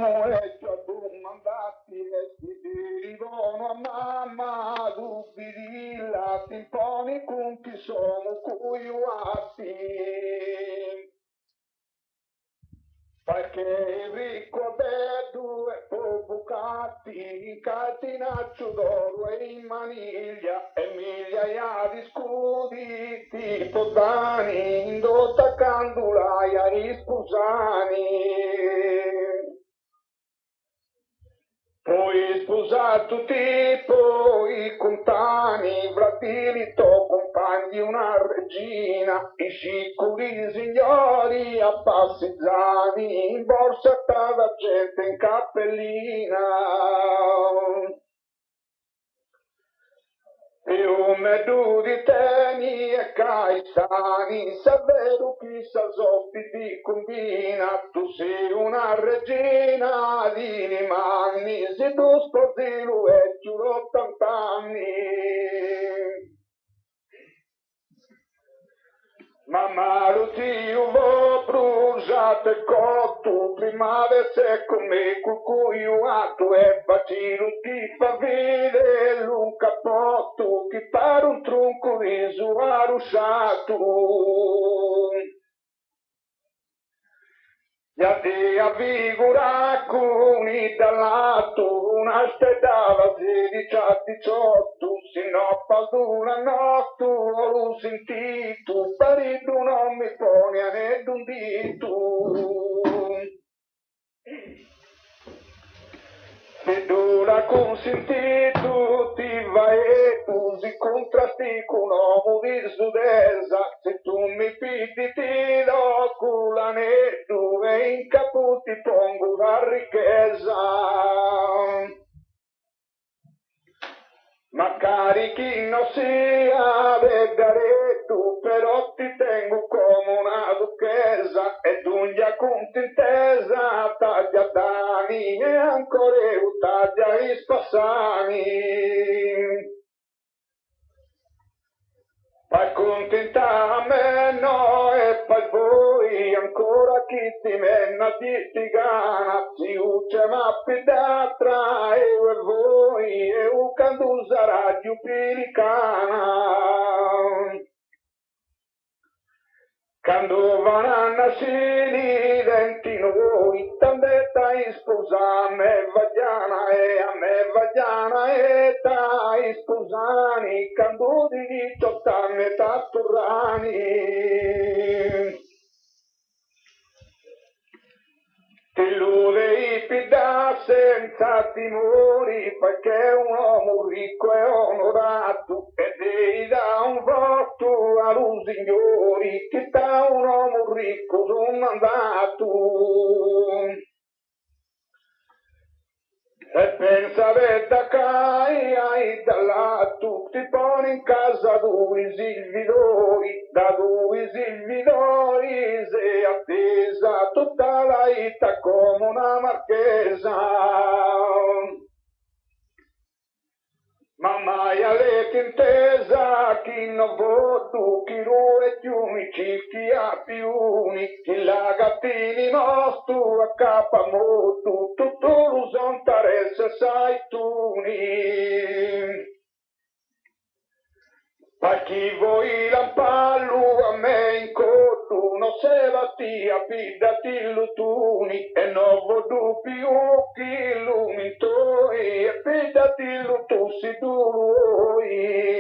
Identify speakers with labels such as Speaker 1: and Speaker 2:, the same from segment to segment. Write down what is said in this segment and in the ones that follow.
Speaker 1: uomo e già domandati e si derivano a mamma dubbi di lati imponi con chi sono cui uatti. Perché il ricco bello e bucati in catenaccio d'oro e in maniglia e migliaia di scudi tipo Dani indotta candulaia e sposani. Poi sposato tipo i contani, fratini, compagni una regina, i sicuri signori a passezzani, in borsa stava gente in cappellina. E un medù di teni e caisani, savvero chi sa soffi di combina, tu sei una regina di rimani, se tu sposi lo e giuro 80 anni. Mamma lo zio vo bruciato e cotto, prima avesse come cucuio atto e facilo ti fa vedere un cappotto, che pare un tronco riso arrusciato. Ya te avvigora con i dall'atto, una stedava 16 a 18, se no palduna notte, l'ho sentito, parito non mi pone a ne d'un dito. Se tu l'ha consentito, ti vai e tu si contrasti con un uomo di sudesa, se tu mi piti ti do culanetto e in capo ti pongo la ricchezza. Ma carichi non sia vegaretto, però ti tengo come una duchessa e d'unghia contentesa, taglia dani e ancora taglia i spassani. Fai contenta a me no e poi voi ancora chi ti menna di stigana, si ucce ma pedatra e voi e un candusa radio pilicana. Quando vanno a nascere denti noi, tandetta in sposa a me vagliana e tai sposani, quando di 18 anni tatturani. Ti lo devi pidare senza timori, perché un uomo ricco e onorato e devi dare un voto a un signori che da un uomo ricco domandato. E pensa da caia e da là tu ti poni in casa due silvidori, da due silvidori sei attesa tutta la vita come una marchesa. Ma mai avete intesa chi non voto, chi lo è fiumi, chi ha piuni, chi la gattini nostro a capa moto, tutto lo son taresse sai tuni. Ma chi vuoi lampallo a me in cotto, non se la tia pidati l'utuni, e non vodo più chi l'unitoi, e pidati l'utu si lui.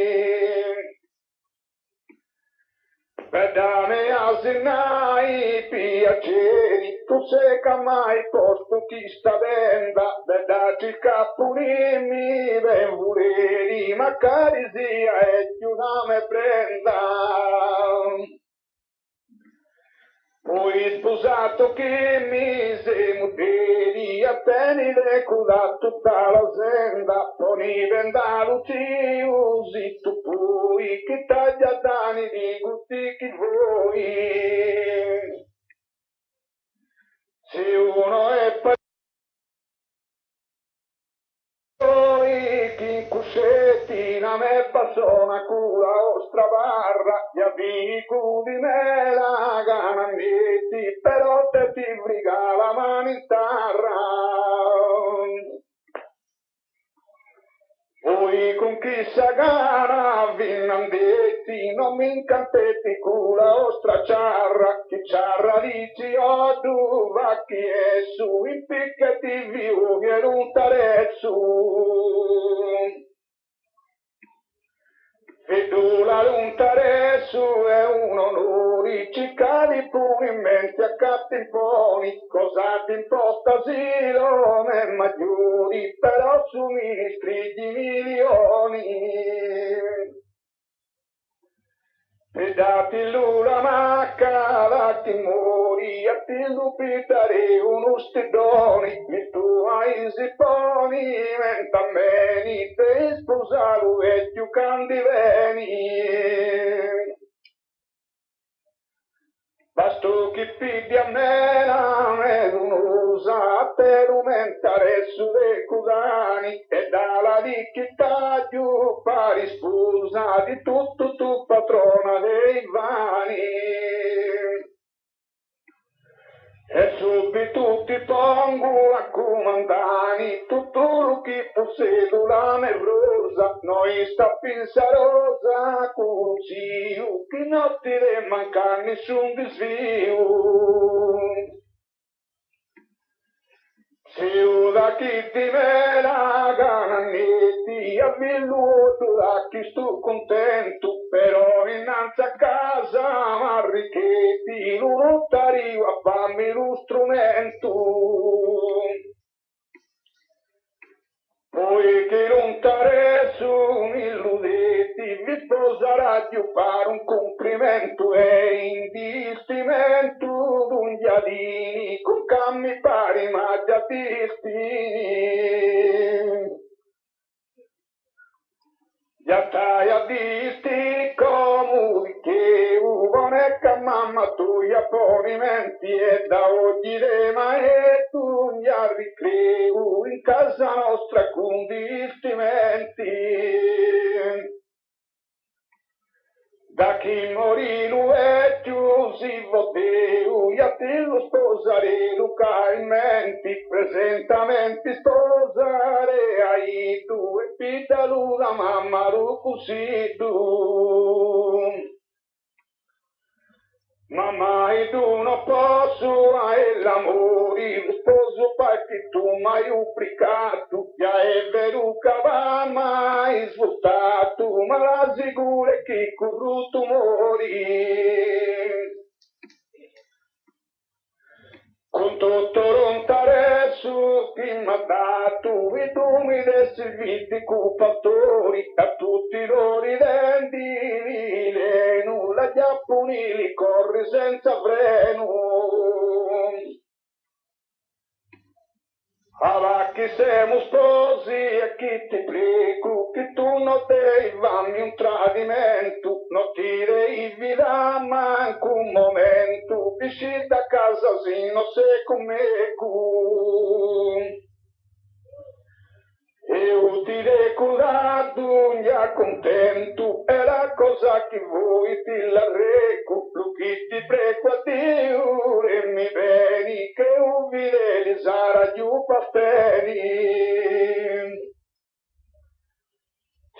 Speaker 1: Pedane asinai piaceri, tu sei che mai posto chi sta venda, vedaci il capunimi, ben voleri, ma cari sia e più non me prenda. Poi sposato che mi sei muteri, appena le cula tutta la senda, poni vendalo ti usi tu poi, che taglia dani di gusti chi vuoi. Se uno è poi chi in cuscetti na me passò una cura ostra barra, gli amici di me la ganamietti, però te ti friga la mano in terra. Voi con chi sagara vinandetti, non mi incantetti con la vostra ciarra, chi ciarra dici odu, va chi è su, impiccati viu, che non tarezzu. Vedo la luntaresu è un onore, ciccadi pure in mente a cattimponi, cosa ti imposta asilo, ne maggiori, però su ministri di milioni. E dati l'una macca, la timori, a ti lupitare uno stidoni, mi tu hai zipponi, mentameni, te sposaru e più candiveni. Basto chi pidi a mena, e non usa per aumentare sulle cudani, e dalla di chi taglio pari scusa di tutto tu patrona dei vani. E subito ti pongo a comandani, tutto lo che possiedo la nervosa, noi sta pensarosa, così, che non ti deve mancare nessun desvio. Se io da chi ti me la gananetti, a villuto da chi sto contento, però innanzi a casa marrichetti, non t'arrivo a farmi lo strumento. Poi che non t'aresso mi illudetti, vi sposerà di fare un complimento e in distimento d'un giardini con cammi pari ma già destini. Già stai a disti comuni che ubonecca mamma tu gli apponimenti e da oggi le mae tu gli arricreu in casa nostra con distimenti. Da chi morì lui è chiusi voteu, e a te lo sposare Luca in menti, presentamenti sposare ai due, pita la mamma lu così tu. Mamma e tu non posso e l'amore, lo sposo perché tu mi hai ubricato, già è vero che va mai svuotato, ma la sicura è che corrutto mori. Con tutto rontaresso che mi ha dato e tu mi dai servizi cupatori a tutti i loro denti e nulla giapponili corri senza freno. Allora che siamo sposi e che ti prego che tu non devi farmi un tradimento, non ti devi dare manco un momento, esci da casa se non sei con me. Io ti decorato, già contento, è la cosa che vuoi ti la reco, lo che ti prego a Dio e mi beni che un vile sarà giù pasteni.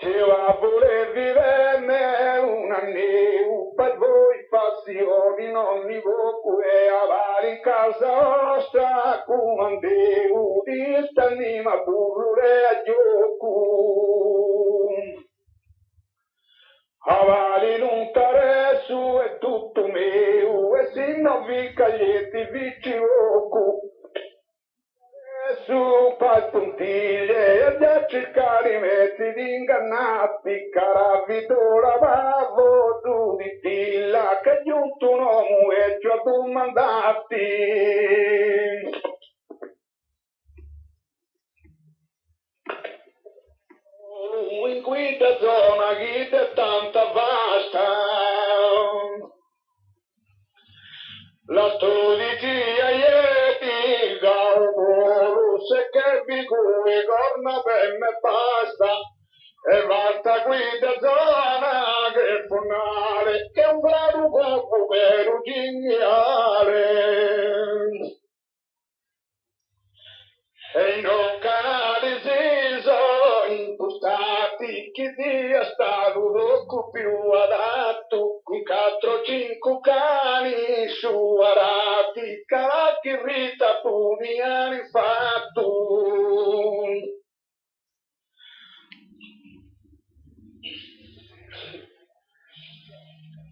Speaker 1: Se a voler viverne un anneo, per voi passioni non mi voco e avare in casa nostra comandeu, di stanima burrure a gioco. Avali non t'aresso è tutto mio, e se non vi caglietti vi ci voco. Su per puntiglie e già cercare i mezzi di ingannati, caravito lavavo tu di tilla che giunto un uomo e ci ho domandati. In questa zona che è tanta vasta, la stolicia ieri gauro se che vi cui corna per me basta e basta qui da zona che funare che un grado corpo per uccignare e in un canale si so impostare adatto, con 4-5 cani su arati, caracchi rita puni hanno fatto.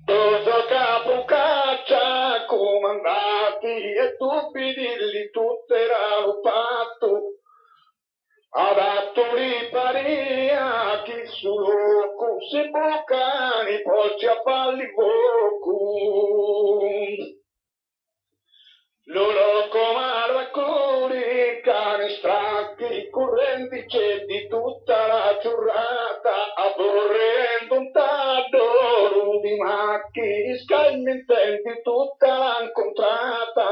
Speaker 1: Cosa capo caccia, comandati e tu pidirli tutto era lo patto. Adatto riparia chi su loco si boccani poi a falli vocu. Loro comaro e curi, cani stracchi, correnti c'è di tutta la giornata, aborrendo un taddo di macchi, scalmententi tutta la incontrata.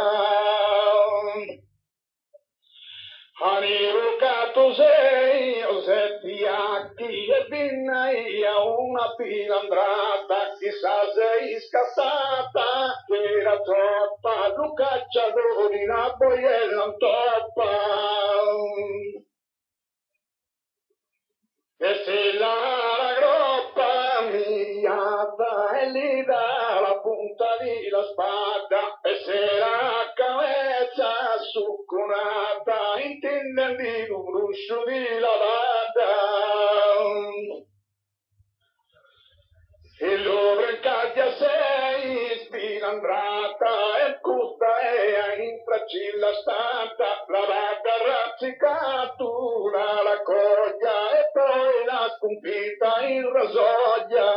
Speaker 1: Anirucato sei, Osetti Acchi e Vinnaia, una filandrata, chissà sei scassata, era troppa, lu cacciatori, la boiella in toppa. E se la groppa migliata e lì dalla punta di la spada, e se la cabeza succonata, intendi un ruscio di lavata. E loro in caglia sei spilandrata, e custa e in fracilla stata, la vaga razzicatura, la coglia e poi la sconfitta in rasoglia.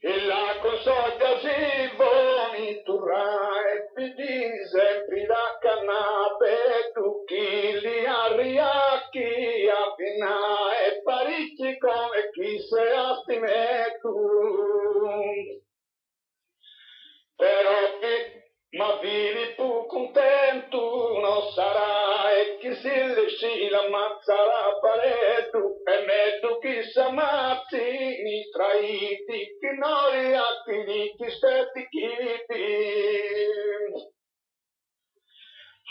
Speaker 1: E la consoglia si voniturà e pidi sempre da cannape, tu chi li arriacchi a finà e parecchi come chi se astime tu. Però ma vivi più contento non sarà e chi si l'ammazza la paretto e meglio chi si ammazzi i traiti che non li attiviti stetti chiti.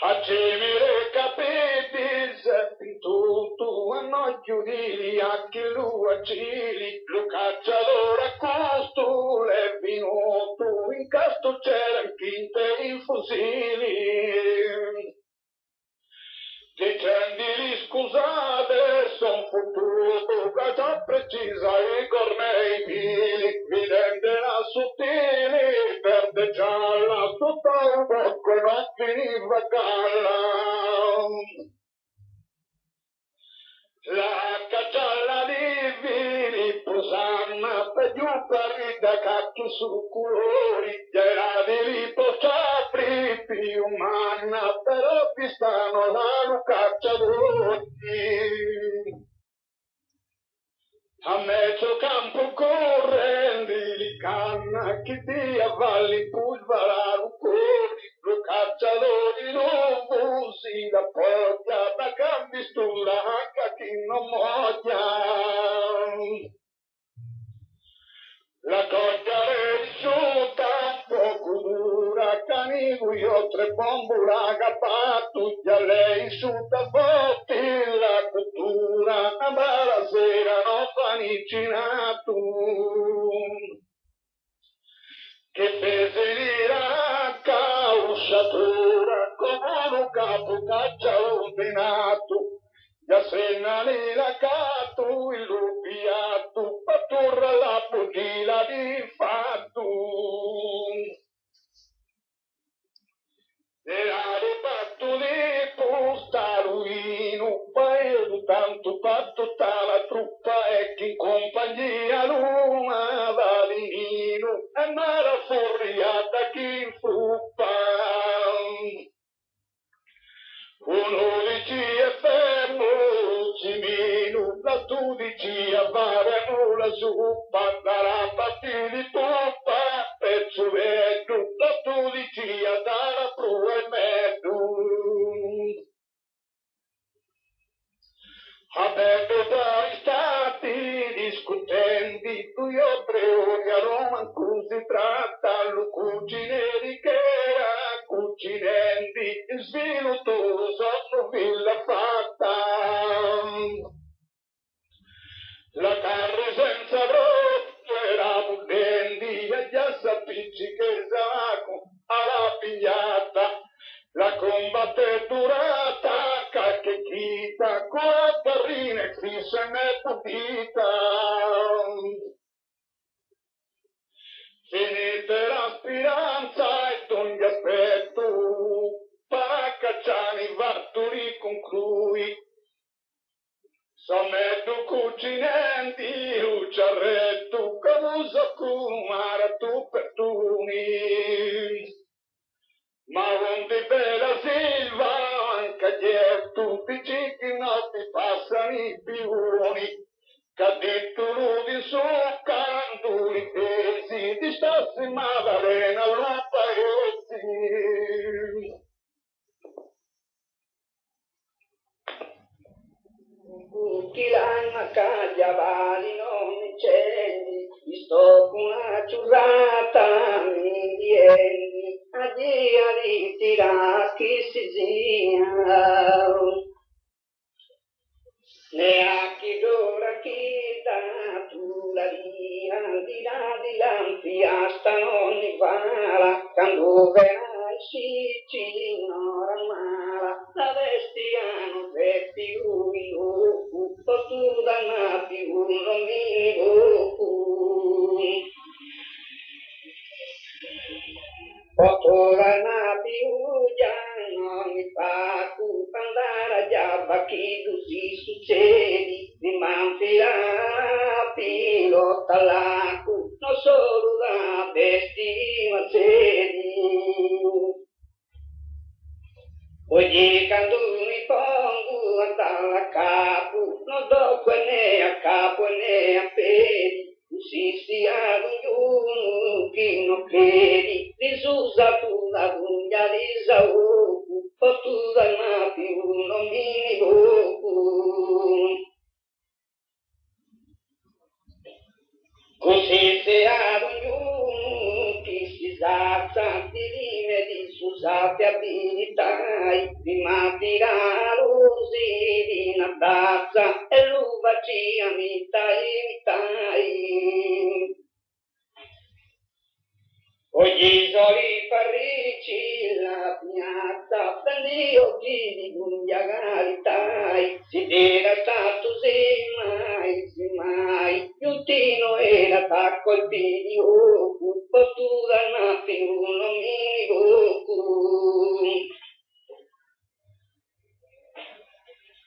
Speaker 1: A cemere capiti senti tutto a noi chiudili a chi lu accili lo cacciatore a costo è venuto in casto c'erano quinte i fusili. Dicendili scusate son fottuto che già precisa i cornei pili vidente la sottile verde gialla tutta un bocco non finiva galla. La caccialla di vili posanna per giù per da cacchi su colori era di lì pocciapri più umana però pistano la cacciatori. A mezzo campo correndi di canna chi ti avvalli pulvara cuori lo cacciatori non usi la poggia da cambistura anche chi non moglia. La coglia risciuta poco dura canigu io tre bombura capatu già lei risciuta fotti la cottura a la sera non fanicinato che pese di racca usciatura come un capo caccia ordinato già sena lì la catu il lupiato patturra la pugila di fatto. Era rifatto di posta ruino, paese tanto fatto la truppa e chi in compagnia l'una valino, e n'era forriata chi in fruppa. Uno dici è fermo, cimino, la tu dici a fare la zuppa, darà patti di poppa, pezzo vedo, la tu dici a dare prua e mezzo. Aperto tra i stati discutenti, tu io preoni a Roma, cui si tratta, lo cucineri che era cucinenti, sviluppo sono villa fatta. pigliata, la combatte durata, che chita, con la terrina e qui se n'è partita. Finite la speranza e tu mi aspetto, para cacciare vatturi con cui. Sono tu cucinenti, ucciarretto, camuso kumara tu per tuni. Ma onde bella silva, anche dietro, ti cicchi notti passano i pioni. Cadetto di canto i pesi, di stassi Maddalena lo paesi. Tutti l'anima cagliavali non mi cendi, sto con una ciurrata mi vieni, a dia di tirare chi si gira. Neanche d'ora chi da tu la dia, di là, sta non mi vala, quando verrai si ci ignora mala, la vestiano se più in lupo, tu da più non mi lupo. Potora più già non mi fa tu andare già chi tu si succedi mi manfila pilota l'acqua non solo la bestia sedi oggi quando mi pongo a capo non do né a capo né a piedi si ad ognuno chi non credi risusa tu la guglia di Saúl tu da napi uno mini così se ad ognuno chi si salza di rime di susate abilità di matirare di una tazza e l'uvaci imitai. Oggi sono i parricci la piazza per gli occhi di garità si era stato se mai Giuntino era tacco il pidio tu da nati uno mi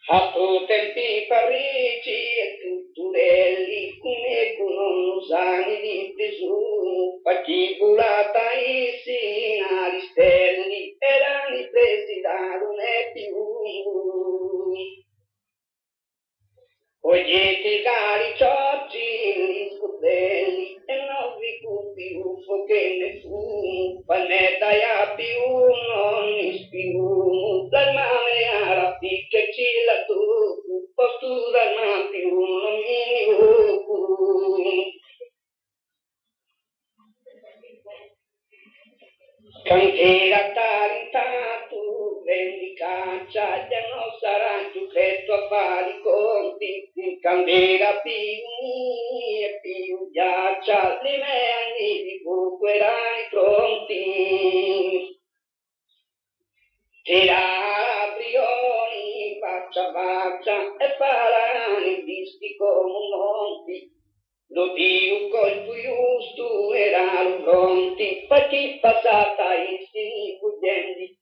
Speaker 1: a tu tempi parricci e tutturelli come non usani di presu patibulata i sinari stelli erano presi da non è più oggi ti cari ciocci gli scotelli e non vi cupi uffo che ne fu panetta ya più non mi spiù la mane ara che ci la tu postura na più non mi Cantera tarintatu, vendi caccia, già non sarà più presto a fare i conti, candela più ghiaccia, le mani di buco erano pronti. Tirare brioni, faccia, e faranno visti come monti. Lo Dio col giusto erano pronti, per chi passata in si fuggenti.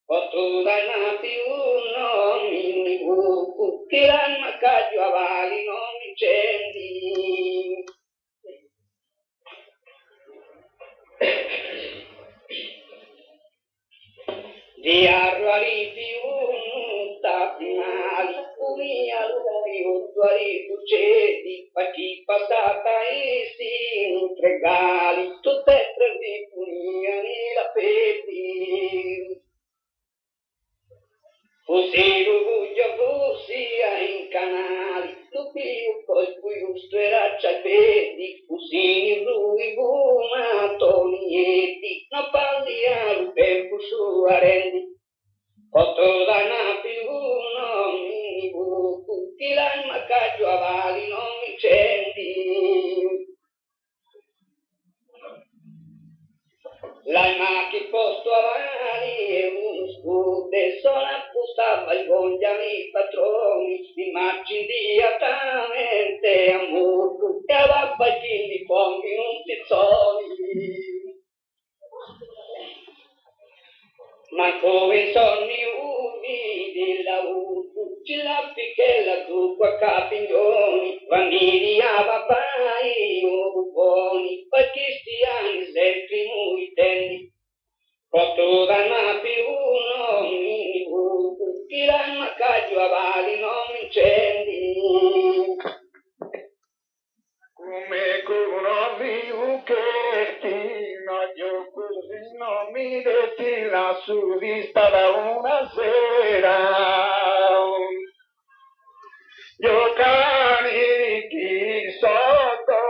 Speaker 1: Posto dai nati non mi buco, che l'anima caggio a vali non mi cendi. Di arruari più tapinali, unia lui tuari succedi, per chi passata e si intregali, tutte tre di punia la peti. Fossi l'orgoglio fossia in canali, tu più col giusto era ciapedi, fossi lui bumato nieti, non parli al tempo su arendi. Otto da napi uno mi buco, chi l'anima caggio a vali non mi cendi. La ma che posto avanti e uno scudo sono appostava i vogliami patroni di marci direttamente a molto e a bagini pompi non si soli ma come sonni umidi la ci la picchella tu qua capiglioni bambini a papai o buoni perché stiani sempre muy tendi quattro danna più uno mi chi la caggio avali non incendi come conosci che ti io così non mi detti lassù vista da una sera io carichi sotto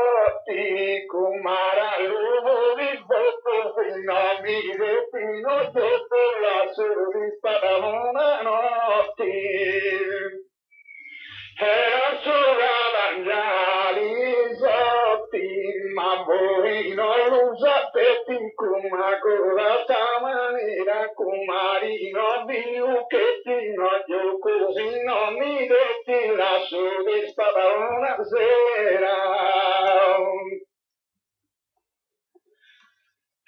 Speaker 1: ti comara l'uomo di botto non mi detti non sotto lassù vista da una notte era sola mangiare sotti, ma voi non lo sapete come ancora stamattina, come non vivo che ti noio così non mi detti la soddisfatta una sera.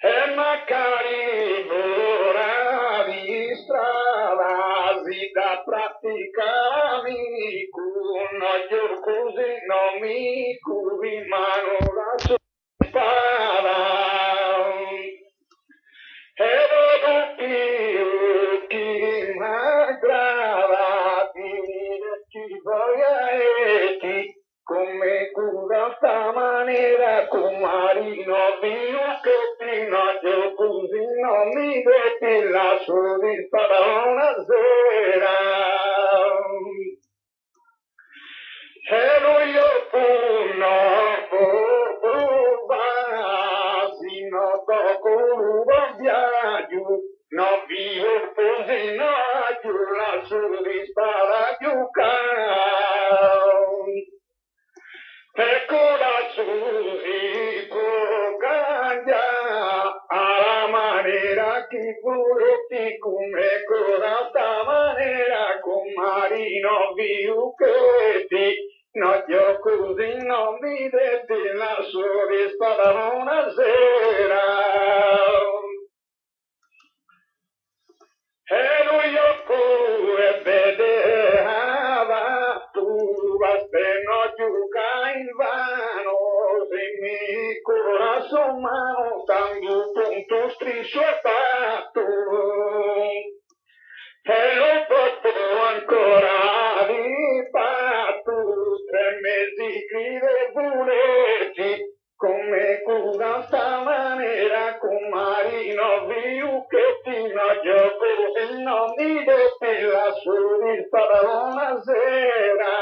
Speaker 1: E magari ora di strada si da praticare io così non mi curi ma non la spada e vedo più chi m'aggrava ti voglia e ti come cura sta maniera con marino vivo che ti noio così non mi detti la soddisfatta una sera e lui io sino dopo un viaggio non vivo così no più la soddisfatta più ecco la si può cambiare alla maniera che volete come cosa sta maniera con marino vivo che ti no io così non mi detti la soddisfatta una sera e lui io pure vedeva tu basteno giuca in vano se mi corazon mano tanto punto striscio e fatto e lo porto ancora di patto 3 mesi scrive voleti come cura sta maniera con marino vivo che ti noio così non mi detti la soddisfatta una sera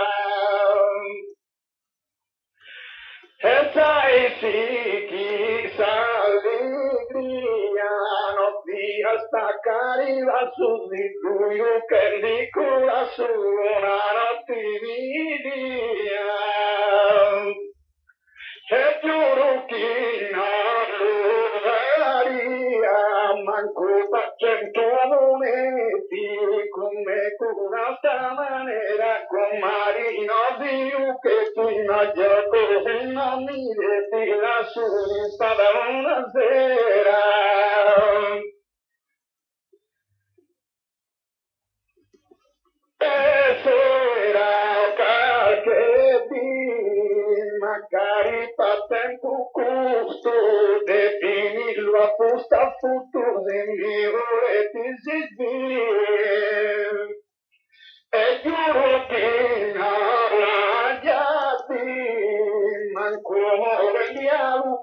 Speaker 1: e sai sì chissà allegria non ti staccare lassù di buio che dico lassù una notte vidia e giuro che non lo daria manco per 100 moneti come cura sta maniera con marino vivo che ti noio così non mi detti la soddisfatta una sera e sera qualche dì magari per tempo custo definirlo a posta futuro in mio e ti si sveglia e giuro che non la giatti manco vogliamo